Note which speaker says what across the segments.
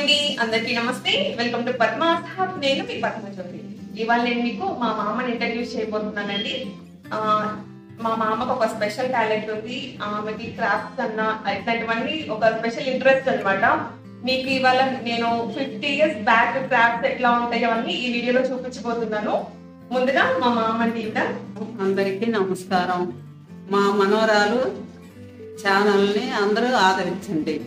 Speaker 1: అండి అందరికీ నమస్తే వెల్కమ్ టు పద్మాస్ హబ్ నేను మీ పద్మజ్యోతి ఇవాళ నేను మీకు మా మామని ఇంట్రడ్యూస్ చేయబోతున్నానండి మా మామకు ఒక స్పెషల్ టాలెంట్ ఉంది ఆమెకి క్రాఫ్ట్స్ అన్న ఇట్లాంటివన్నీ ఒక స్పెషల్ ఇంట్రెస్ట్ అన్నమాట మీకు ఇవాళ నేను 50 years బ్యాక్ క్రాఫ్ట్స్ ఎట్లా ఉంటాయి అవన్నీ ఈ వీడియోలో చూపించబోతున్నాను ముందుగా మా మామని
Speaker 2: అందరికీ నమస్కారం మా మనవరాలు ఛానల్ని అందరూ ఆదరించండి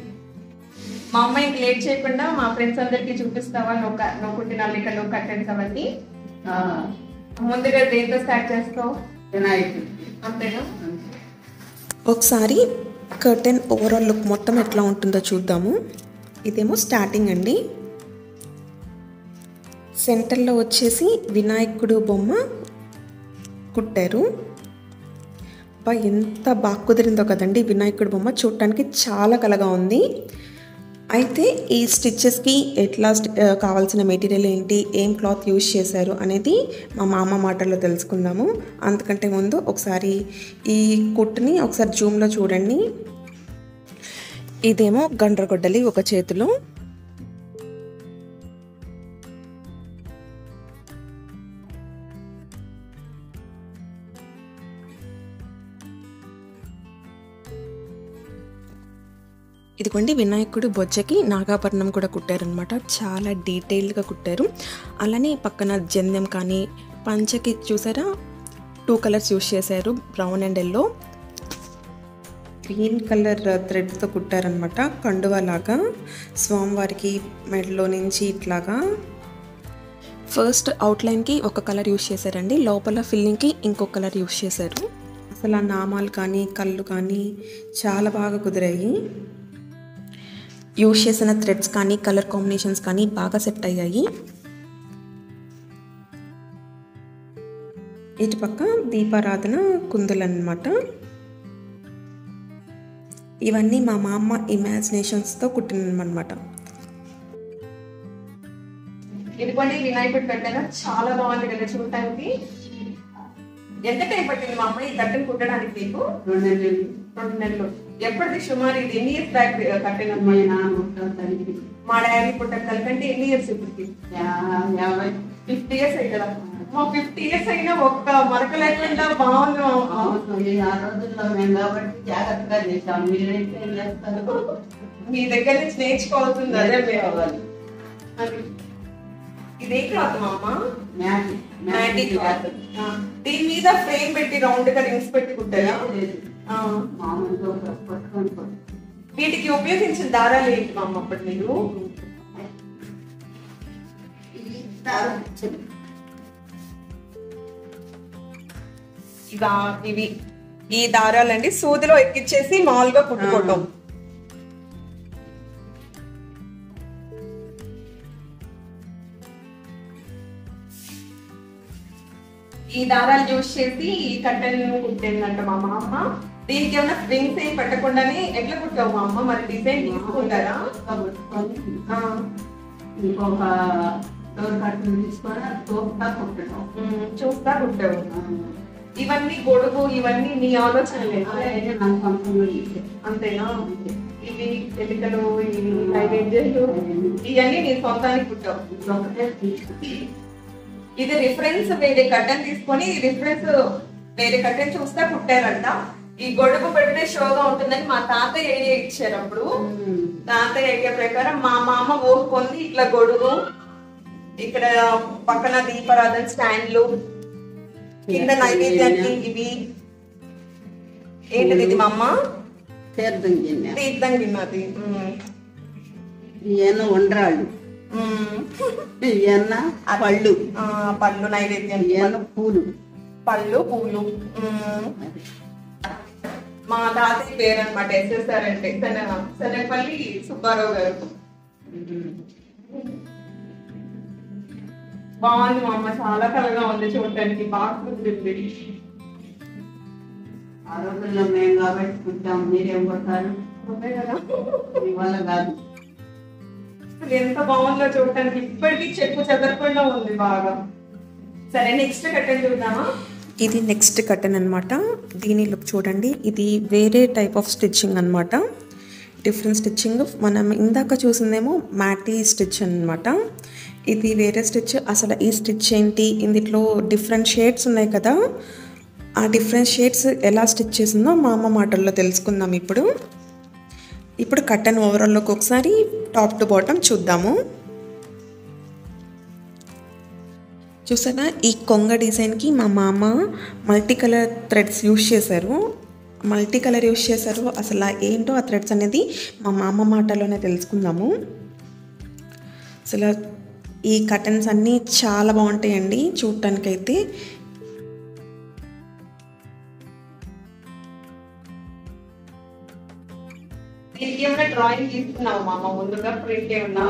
Speaker 1: మా అమ్మాయికి లేట్ చేయకుండా మా ఫ్రెండ్స్ అందరికి చూపిస్తావా నువ్వు కుట్టిన అల్లికలు కర్టెన్స్ అవన్నీ ముందుగా దేంతో స్టార్ట్ చేస్తావు
Speaker 2: వినాయకుడు
Speaker 1: అంతేనా
Speaker 3: ఒకసారి కర్టెన్ ఓవరాల్ లుక్ మొత్తం ఎట్లా ఉంటుందో చూద్దాము. ఇదేమో స్టార్టింగ్ అండి. సెంటర్లో వచ్చేసి వినాయకుడు బొమ్మ కుట్టారు. ఎంత బాగా కుదిరిందో కదండి వినాయకుడు బొమ్మ, చూడటానికి చాలా కలగా ఉంది. అయితే ఈ స్టిచ్చెస్కి ఎట్లా కావాల్సిన మెటీరియల్ ఏంటి, ఏం క్లాత్ యూజ్ చేశారు అనేది మా మామ మాటల్లో తెలుసుకుందాము. అంతకంటే ముందు ఒకసారి ఈ కుట్టుని ఒకసారి జూమ్లో చూడండి. ఇదేమో గండ్రగొడ్డలి ఒక చేతిలో, ఇదిగోండి వినాయకుడు బొజ్జకి నాగాభరణం కూడా కుట్టారనమాట. చాలా డీటెయిల్డ్గా కుట్టారు. అలానే పక్కన జంధ్యం కానీ పంచకి చూసారా 2 కలర్స్ యూజ్ చేశారు, brown and yellow. Green colour థ్రెడ్తో కుట్టారనమాట. కండువా లాగా స్వామివారికి మెడలో నుంచి ఇట్లాగా. ఫస్ట్ అవుట్లైన్కి ఒక కలర్ యూజ్ చేశారండి, లోపల ఫిల్లింగ్కి ఇంకొక కలర్ యూజ్ చేశారు. అసలు ఆ నామాలు కానీ కళ్ళు కానీ చాలా బాగా కుదిరాయి. యూజ్ చేసిన థ్రెడ్స్ కానీ కలర్ కాంబినేషన్స్ కానీ బాగా సెట్ అయ్యాయి. ఇటు పక్క దీపారాధన కుందులు అన్నమాట. ఇవన్నీ మా మామ ఇమాజినేషన్స్తో కుట్టినమాట.
Speaker 1: ఇదిగోండి వినాయకుడు కట్టెన చాలా బాగుంది కదా చూడటానికి. ఎంత టైం పట్టింది మా అమ్మాయి ఈ కట్టెను కుట్టడానికి మీకు? 2 నెలలు. ఎప్పటిది సుమారు? ఇది ఎన్ని ఇయర్స్ బ్యాక్ కట్టెన? మా డాడీ పుట్టక్కల కంటే ఎన్ని ఇయర్స్ ఇప్పటికి? 50 years అయి కదా. మా 50 years అయినా ఒక్క మరక లేకుండా బాగుంది.
Speaker 2: ఆ రోజుల్లో మేము కాబట్టి జాగ్రత్తగా చేసాం. మీరైతే ఏం చేస్తారు?
Speaker 1: మీ దగ్గర నుంచి నేర్చుకోవాల్సింది అదే కావాలి. ఇదే క్లాత్ మా అమ్మ? మ్యాటీ క్లాత్. దీని మీద ఫ్రేమ్ పెట్టి రౌండ్ గా రింగ్స్ పెట్టి కుట్టారా? వీటికి ఉపయోగించిన దారాలు ఏంటి మా అమ్మ అప్పుడు మీరు? ఇవి ఈ దారాలండి సూదిలో ఎక్కిచ్చేసి మామూలుగా కుట్టుకోవటం. ఈ దారాలు యూజ్ చేసి ఈ కట్టెలను కుట్టేందంట మా అమ్మ. దీనికి ఏమైనా రింగ్స్ ఏం పెట్టకుండానే ఎట్లా కుట్టావు మా అమ్మ? మరి డిజైన్ తీసుకుంటారా?
Speaker 2: ఇంకొక డోర్ కట్టెలు తీసుకొని
Speaker 1: చూస్తా కుట్టావు. ఇవన్నీ గొడుగు ఇవన్నీ నీ ఆలోచనలే? అంతేనా? ఇవి ఎలికలు నైవేద్యాలు ఇవన్నీ నీ సొంతానికి కుట్టావు. ఇది రిఫరెన్స్ వేరే కట్టెన్ తీసుకొని రిఫరెన్స్ వేరే కట్టెన్ చూస్తా కుట్టారంట. ఈ గొడుగు పెడితే షోగా ఉంటుందని మా తాతయ్య ఐడియా ఇచ్చారు. అప్పుడు తాతయ్య ఐడియా ప్రకారం మా మామ ఓపుకొని ఇట్లా గొడుగు, ఇక్కడ పక్కన దీపారాధన స్టాండ్లు, కింద నైవేద్యానికి ఇవి ఏంటిది ఇది మా అమ్మ? తీర్థం గిన్నది.
Speaker 2: ఉండ్రాళ్ళు, పళ్ళు,
Speaker 1: పళ్ళు నైవేద్యం,
Speaker 2: పూలు,
Speaker 1: పళ్ళు పూలు. మా తాతయ్య పేరు అనమాట ఎస్ఎస్ఆర్ అంటే శనగపల్లి సుబ్బారావు గారు. బాగుంది మా అమ్మ, చాలా కలగా ఉంది చూడటానికి, బాగా కుదిరింది.
Speaker 2: ఆ రోజుల్లో మేము కాబట్టి కుట్టాం, మీరేం కొట్టారు?
Speaker 1: కదా
Speaker 2: ఇవాళ కాదు.
Speaker 1: ఎంత బాగుందో చూడటానికి, ఇప్పటికీ చెక్కు చెదరకుండా ఉంది బాగా. సరే నెక్స్ట్ కట్టెన్ చూద్దామా?
Speaker 3: ఇది నెక్స్ట్ కట్టెన్ అనమాట. దీని లుక్ చూడండి. ఇది వేరే టైప్ ఆఫ్ స్టిచ్చింగ్ అనమాట. Different stitching. మనం ఇందాక చూసిందేమో మ్యాటీ స్టిచ్ అన్నమాట. ఇది వేరే స్టిచ్. అసలు ఈ స్టిచ్ ఏంటి, ఇందులో డిఫరెంట్ షేడ్స్ ఉన్నాయి కదా, ఆ డిఫరెంట్ షేడ్స్ ఎలా స్టిచ్ చేసిందో మా అమ్మ మాటల్లో తెలుసుకుందాం. ఇప్పుడు కట్టన్ ఓవరాల్లోకి ఒకసారి టాప్ టు బాటమ్ చూద్దాము. చూసారా, ఈ కొంగ డిజైన్కి మా మామ మల్టీ కలర్ థ్రెడ్స్ యూజ్ చేశారు. అసలు ఏంటో ఆ థ్రెడ్స్ అనేది మా మామ మాటలోనే తెలుసుకుందాము. అసలు ఈ కర్టన్స్ అన్నీ చాలా బాగుంటాయండి చూడటానికైతే.
Speaker 1: ఏమైనా డ్రాయింగ్ తీసుకున్నావు మామ ముందుగా? ప్రింట్ ఏమన్నా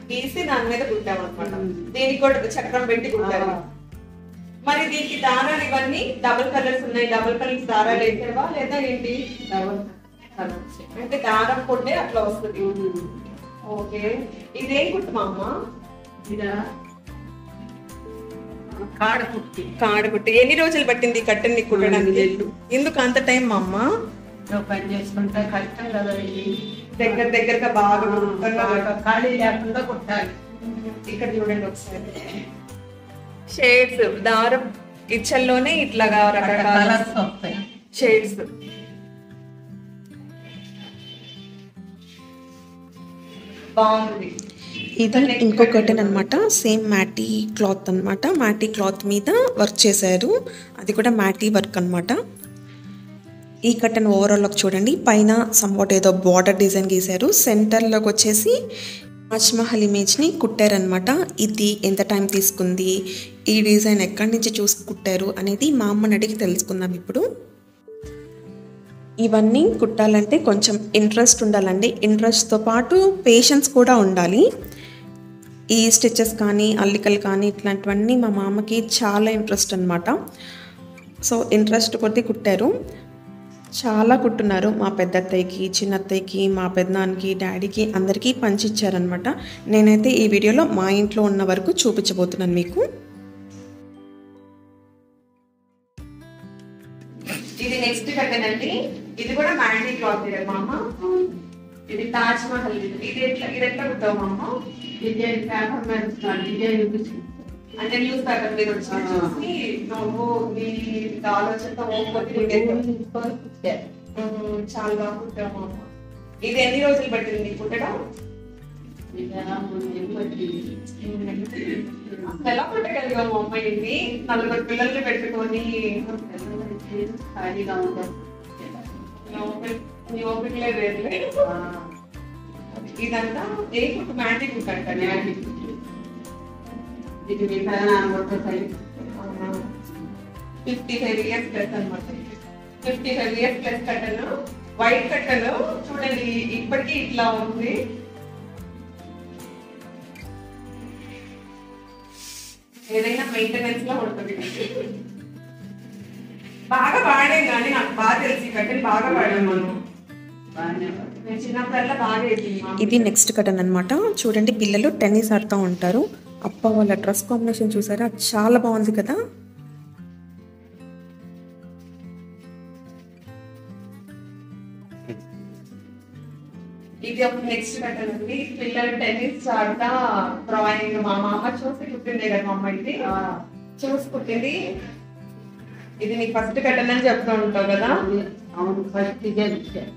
Speaker 1: గీసి దాని మీద కుట్టాము అనమాట. దీనికి కూడా చక్రం పెట్టి కుట్టారు. మరి దీనికి దారాలు ఇవన్నీ డబుల్ కలర్స్ ఉన్నాయి. డబుల్ కలర్స్ దారాలు వేసావా లేదా ఏంటి? అంటే దారం కొట్టే అట్లా వస్తుంది. ఓకే, ఇదేం కుట్టు మా అమ్మ? కాడకుట్టి. ఎన్ని రోజులు పట్టింది కట్టెని కుట్టడానికి? ఎందుకు అంత టైం మా అమ్మ?
Speaker 2: పని చేసుకుంటే కష్టం కదా,
Speaker 1: దగ్గరగా బాగా
Speaker 2: ఖాళీ లేకుండా కుట్టాలి.
Speaker 1: ఇక్కడ చూడండి ఒకసారి షేడ్స్, దారం ఇచ్చల్లోనే ఇట్లాగా రకరకాల షేడ్స్. బాగుంది.
Speaker 3: ఇది ఇంకో కర్టెన్ అనమాట. సేమ్ మ్యాటీ క్లాత్ అనమాట. మ్యాటీ క్లాత్ మీద వర్క్ చేశారు. అది కూడా మ్యాటీ వర్క్ అనమాట. ఈ కర్టెన్ ఓవరాల్లోకి చూడండి. పైన సంవాట్ ఏదో బార్డర్ డిజైన్ గీశారు. సెంటర్లోకి వచ్చేసి తాజ్మహల్ ఇమేజ్ని కుట్టారనమాట. ఇది ఎంత టైం తీసుకుంది, ఈ డిజైన్ ఎక్కడి నుంచి చూసి కుట్టారు అనేది మా అమ్మని అడిగి తెలుసుకుందాం. ఇప్పుడు ఇవన్నీ కుట్టాలంటే కొంచెం ఇంట్రెస్ట్ ఉండాలండి. ఇంట్రెస్ట్తో పాటు పేషెన్స్ కూడా ఉండాలి. ఈ స్టిచెస్ కానీ అల్లికలు కానీ ఇట్లాంటివన్నీ మా మామకి చాలా ఇంట్రెస్ట్ అనమాట. సో ఇంట్రెస్ట్ కొద్దీ కుట్టారు. చాలా కుట్టున్నారు. మా పెద్దత్తయ్యకి, చిన్నత్తయ్యకి, మా పెద్దనాన్నకి, డాడీకి అందరికీ పంచిచ్చారనమాట. నేనైతే ఈ వీడియోలో మా ఇంట్లో ఉన్న వరకు చూపించబోతున్నాను మీకు.
Speaker 1: ఇది నెక్స్ట్ కట్టెన్ అండి. ఇది కూడా మ్యాండీ క్లాత్ మామ. ఇది తాజ్ మహల్. ఇది ఎట్లా కుట్టావు మామ?
Speaker 2: డిజైన్ పేపర్ మీద డిజైన్
Speaker 1: అంటే న్యూస్ పేపర్ మీద చూసి నువ్వు నీ ఆలోచనతో చాలా బాగా కుట్టావు మామ. ఇది ఎన్ని రోజులు పట్టింది కుట్టడం? ఎలా కుట్టగలిగావు మా అమ్మ? ఇది 4 పిల్లల్ని పెట్టుకొని
Speaker 2: ఖాళీగా ఉంటాం.
Speaker 1: నీ ఓపికలే వేరులే. ఇదంతా ఏ కుట్టు? మ్యాండీ కుట్టు అంటారు.
Speaker 2: ఇది మీ పెదనాన్న
Speaker 1: 55 years ప్లస్ అనమాట. 55 years ప్లస్ కట్టను. వైట్ కట్టను చూడండి ఇప్పటికీ ఇట్లా ఉంది. ఏదైనా మెయింటెనెన్స్ లో ఉంటుంది. బాగా వాడాం కానీ నాకు బాగా తెలిసి కట్టెలు బాగా వాడాం మనం. నేను చిన్నప్పుడల్లా బాగా వేసింది.
Speaker 3: ఇది నెక్స్ట్ కటన్ అనమాట. చూడండి, పిల్లలు టెన్నిస్ ఆడుతూ ఉంటారు. అప్ప వాళ్ళ డ్రెస్ కాంబినేషన్ చూసారా, చాలా బాగుంది కదా.
Speaker 1: ఇది ఒక నెక్స్ట్ కట్టన్ అండి. పిల్లలు టెన్నిస్ ఆడతా డ్రాయింగ్ మా మామ చూసి కుట్టిందే కదా. మా అమ్మ ఇది చూసి కుట్టింది. ఇది నీ ఫస్ట్ కట్టన్ అని చెప్తూ ఉంటావు కదా.
Speaker 2: అవును, ఫస్ట్ డిజైన్ ఇచ్చారు.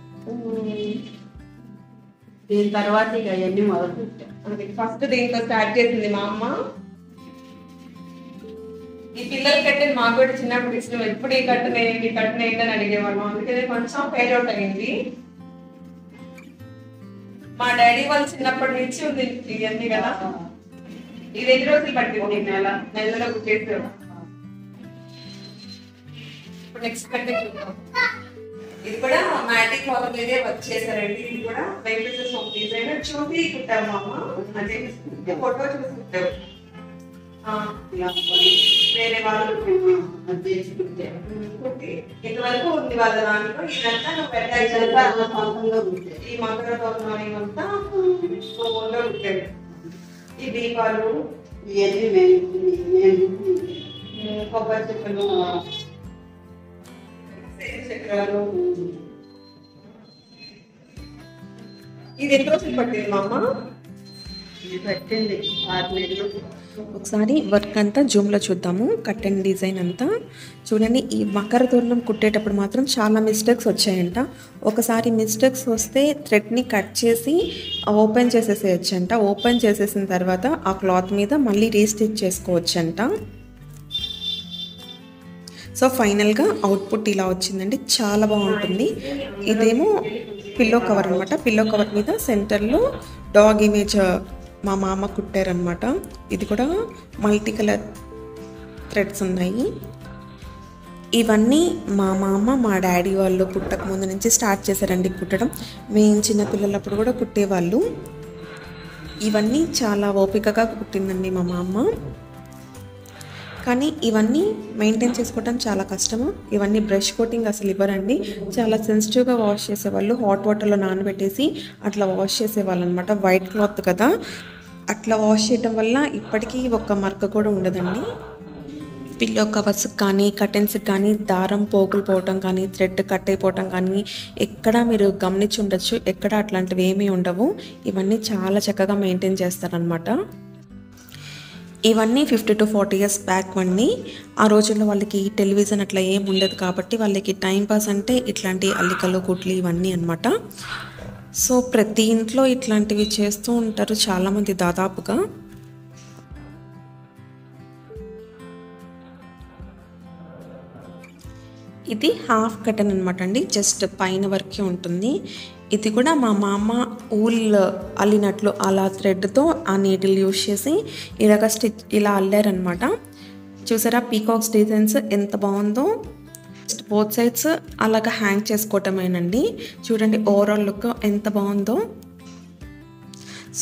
Speaker 2: దీని తర్వాత ఇక అవన్నీ మొదలు పెట్టారు.
Speaker 1: ఫస్ట్ దీంతో స్టార్ట్ చేసింది మా అమ్మ. ఈ పిల్లలు కట్టెన్ మాకు కూడా చిన్నప్పుడు ఇష్టం. ఎప్పుడు ఈ కట్టనేయండి కట్టనేయండి అని అడిగేవాళ్ళం. అందుకనే కొంచెం ఫెయిల్ అవుట్ అయింది. మా డాడీ వాళ్ళు చిన్నప్పటి నుంచి ఉంది ఇవన్నీ కదా. ఇది ఎన్ని రోజులు పట్టింది? నెలలో కుట్టేసారు. ఇప్పుడు నెక్స్ట్ కట్టే చూద్దాం. ఇది కూడా మ్యాటిక్ క్లాత్ మీదే వర్క్ చేశారండి. ఇది కూడా వెంకటేశ్వర డిజైన్ చూసి కుట్టారు మా అమ్మ. అదే ఫోటో చూసి కుట్టారు. వేరే వాళ్ళు ఇంతవరకు ఉంది వాళ్ళ దాంట్లో. ఇదంతా ఈ మకర తోరణం అంతా ఫోన్లో కుట్టారు. ఈ దీపాలు, కొబ్బరి చెప్పులు, చక్రాలు, ఇది ఎన్ని రోజులు పట్టింది మా అమ్మ?
Speaker 2: ఇది పెట్టింది 6 నెలలు.
Speaker 3: ఒకసారి వర్క్ అంతా జూమ్లో చూద్దాము. కట్టెన్ డిజైన్ అంతా చూడండి. ఈ మకర తోరణం కుట్టేటప్పుడు మాత్రం చాలా మిస్టేక్స్ వచ్చాయంట. ఒకసారి మిస్టేక్స్ వస్తే థ్రెడ్ని కట్ చేసి ఓపెన్ చేసేసేయచ్చంట. ఓపెన్ చేసేసిన తర్వాత ఆ క్లాత్ మీద మళ్ళీ రీస్టిచ్ చేసుకోవచ్చంట. సో ఫైనల్గా అవుట్పుట్ ఇలా వచ్చిందండి. చాలా బాగుంటుంది. ఇదేమో పిల్లో కవర్ అనమాట. పిల్లో కవర్ మీద సెంటర్లో డాగ్ ఇమేజ్ మా మామ కుట్టారనమాట. ఇది కూడా మల్టీ కలర్ థ్రెడ్స్ ఉన్నాయి. ఇవన్నీ మా మామ మా డాడీ వాళ్ళు పుట్టక ముందు నుంచి స్టార్ట్ చేశారండి కుట్టడం. మేము చిన్నపిల్లలప్పుడు కూడా కుట్టేవాళ్ళు. ఇవన్నీ చాలా ఓపికగా కుట్టిందండి మా మామ. కానీ ఇవన్నీ మెయింటైన్ చేసుకోవడం చాలా కష్టము. ఇవన్నీ బ్రష్ కోటింగ్ అసలు ఇవ్వరండి. చాలా సెన్సిటివ్గా వాష్ చేసేవాళ్ళు. హాట్ వాటర్లో నానబెట్టేసి అట్లా వాష్ చేసేవాళ్ళు అనమాట. వైట్ క్లాత్ కదా, అట్లా వాష్ చేయడం వల్ల ఇప్పటికీ ఒక్క మరక కూడా ఉండదండి. పిల్లో కవర్స్ కానీ కర్టెన్స్కి కానీ దారం పోగులు పోవటం కానీ థ్రెడ్ కట్ అయిపోవటం కానీ ఎక్కడ మీరు గమనించి ఉండొచ్చు. ఎక్కడ అట్లాంటివి ఏమీ ఉండవు. ఇవన్నీ చాలా చక్కగా మెయింటైన్ చేస్తారనమాట. ఇవన్నీ 50 to 40 years బ్యాక్ అండి. ఆ రోజుల్లో వాళ్ళకి టెలివిజన్ అట్లా ఏం ఉండదు కాబట్టి వాళ్ళకి టైంపాస్ అంటే ఇట్లాంటి అల్లికలు కుట్లు ఇవన్నీ అనమాట. సో ప్రతి ఇంట్లో ఇట్లాంటివి చేస్తూ ఉంటారు చాలామంది దాదాపుగా. ఇది హాఫ్ కటన్ అనమాట అండి. జస్ట్ పైన వరకే ఉంటుంది. ఇది కూడా మా మామ ఊల్ అల్లినట్లు అలా థ్రెడ్తో ఆ నీడిల్ యూజ్ చేసి ఇలాగ స్టిచ్ ఇలా అల్లారనమాట. చూసారా పీకాక్స్ డిజైన్స్ ఎంత బాగుందో. బోత్ సైడ్స్ అలాగ హ్యాంగ్ చేసుకోవటమేనండి. చూడండి ఓవరాల్ లుక్ ఎంత బాగుందో.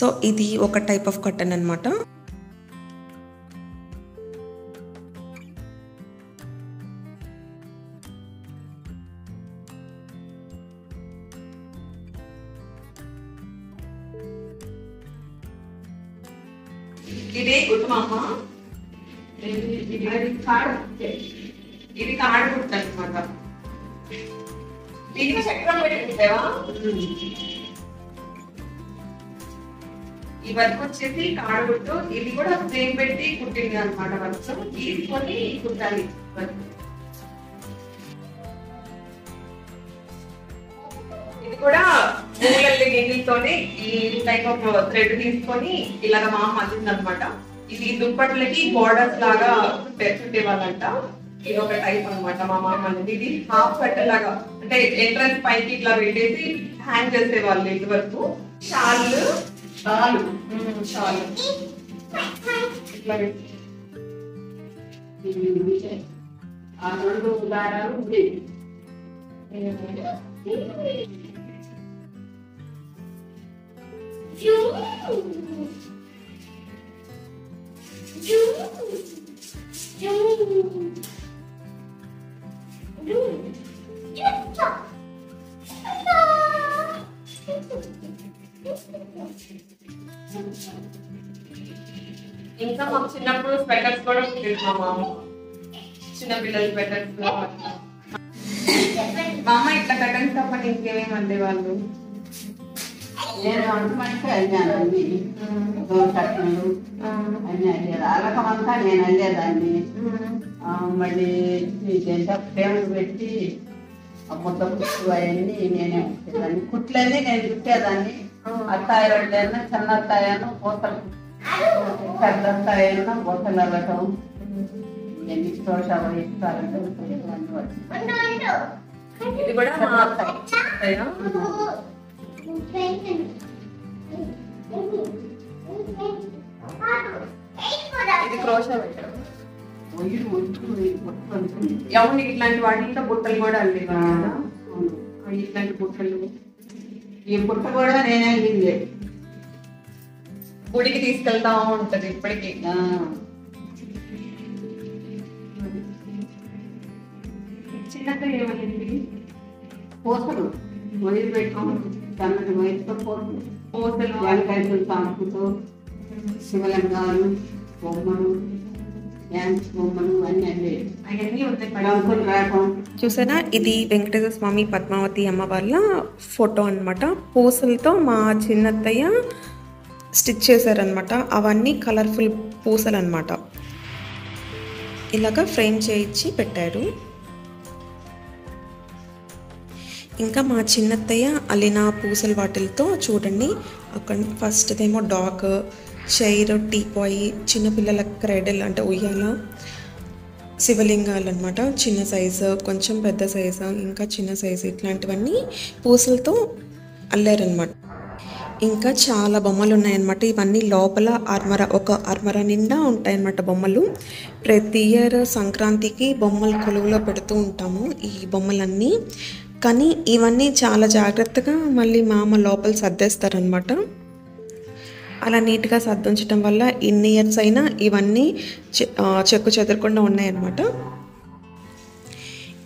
Speaker 3: సో ఇది ఒక టైప్ ఆఫ్ కటన్ అనమాట.
Speaker 1: ఇదే గుట్టు మా అమ్మ. ఇది కాడు గుట్టు అనమాట. దీనికి చక్రం పెట్టుకుంటావా? ఈ వర్క్ వచ్చేసి కాడు గుట్టు. ఇది కూడా ఫ్రేమ్ పెట్టి కుట్టింది అనమాట. వర్క్ తీసుకొని కుట్టాలి వర్క్. ఇది కూడా మూలల్లి నీళ్ళతోనే ఈ టైప్ ఆఫ్ థ్రెడ్ తీసుకొని ఇలాగ మా అమ్మ అల్లింది అనమాట. ఇది దుప్పట్లకి బోర్డర్స్ లాగా చుట్టేవాళ్ళంట. ఇది ఒక టైప్ అనమాట మా మామ అనేది. ఇది హాఫ్ కట్ లాగా అంటే ఎంట్రన్స్ పైకి ఇట్లా పెట్టేసి హ్యాంగ్ చేసేవాళ్ళు ఇది వరకు. షాళ్ళు షాలు షాలు ఇట్లా
Speaker 2: ఆ 2 దారాలు ఉంది.
Speaker 1: ఇంకా మాకు చిన్నప్పుడు స్వెటర్స్ కూడా కుట్టేది మా మామ. చిన్నపిల్లల స్వెటర్స్. మా అమ్మ ఇట్లా కటన్స్ తప్ప ఇంకేమేమి అందే వాళ్ళు.
Speaker 2: నేను వంటమంటే అయ్యాను అన్ని కట్టలు అన్ని అయ్యేది. అలకమంతా నేను అయ్యేదాన్ని. మళ్ళీ ఇదంతా ఫ్రేములు పెట్టి ముద్ద కుట్టు అవన్నీ నేనే కుట్టేదాన్ని. కుట్లన్నీ నేను కుట్టేదాన్ని. అత్తాయి వాళ్ళైనా చిన్న అత్తాయను పూతలు, పెద్ద అత్తాయన్నా పూతలు అవ్వటం, ఎన్ని దోషాలు ఇస్తారంటే
Speaker 1: ఇది కూడా మా అత్తయ్య. ఇది క్రోషా పెట్టడం. అవును ఇట్లాంటి వాటితో బుట్టలు కూడా అల్లేవా? ఇట్లాంటి బుట్టలు.
Speaker 2: ఈ బుట్ట కూడా నేనే అల్లిందే.
Speaker 1: గుడికి తీసుకెళ్తా ఉంటది ఇప్పటికి. చిన్నగా ఏమనింది?
Speaker 2: పూసలు మొదలు పెట్టుకోండి. సన్నటి వయసుతో పూసలు,
Speaker 1: పూసలు,
Speaker 2: వంకాయలు, తాంపుతో, శివలింగాలు, బొమ్మలు డ్యాన్స్ బొమ్మలు అన్నీ
Speaker 1: అవన్నీ ఉంటాయి.
Speaker 2: రంగులు రావటం.
Speaker 3: చూసారా, ఇది వెంకటేశ్వర స్వామి పద్మావతి అమ్మ వాళ్ళ ఫోటో అనమాట. పూసలతో మా చిన్నత్తయ్య స్టిచ్ చేశారనమాట. అవన్నీ కలర్ఫుల్ పూసలు అనమాట. ఇలాగా ఫ్రేమ్ చేయించి పెట్టారు. ఇంకా మా చిన్నత్తయ్య అల్లిన పూసల వాటిలతో చూడండి, అక్కడ ఫస్ట్దేమో డాగ్, చైర్, టీపాయ్, చిన్నపిల్లల క్రైడల్ అంటే ఉయ్యాల, శివలింగాలు అనమాట. చిన్న సైజు, కొంచెం పెద్ద సైజు, ఇంకా చిన్న సైజు, ఇట్లాంటివన్నీ పూసలతో అల్లారనమాట. ఇంకా చాలా బొమ్మలు ఉన్నాయన్నమాట. ఇవన్నీ లోపల ఒక అర్మర నిండా ఉంటాయన్నమాట బొమ్మలు. ప్రతి ఇయర్ సంక్రాంతికి బొమ్మలు కొలువులో పెడుతూ ఉంటాము ఈ బొమ్మలన్నీ. కానీ ఇవన్నీ చాలా జాగ్రత్తగా మళ్ళీ మా అమ్మ లోపల సర్దేస్తారనమాట. అలా నీట్గా సర్దుంచడం వల్ల ఇన్ని ఇయర్స్ అయినా ఇవన్నీ చెక్కు చెదరకుండా ఉన్నాయన్నమాట.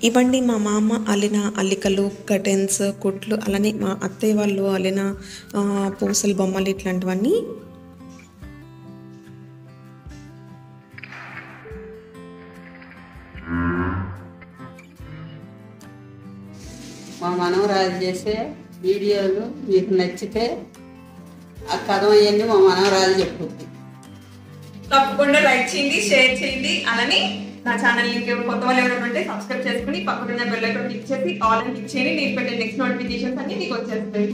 Speaker 3: ఇవన్నీ మా మామ అల్లిన అల్లికలు, కర్టెన్స్, కుట్లు, అలానే మా అత్తయ్య వాళ్ళు అల్లిన పూసల బొమ్మలు, ఇట్లాంటివన్నీ.
Speaker 2: మా మనవరాలు చేసే వీడియోలు మీకు నచ్చితే ఆ కథ అవన్నీ మా మనవరాలు చెప్పుద్ది.
Speaker 1: తప్పకుండా లైక్ చేయండి, షేర్ చేయండి. అలానే నా ఛానల్ లింక్ కొత్త వాళ్ళు ఎవరైనా ఉంటే సబ్స్క్రైబ్ చేసుకుని పక్కన బెల్ ఐకాన్ క్లిక్ చేసి ఆల్ అని క్లిక్ చేయండి. నేను పెట్టే నెక్స్ట్ నోటిఫికేషన్స్ అన్ని మీకు వచ్చేస్తాయి.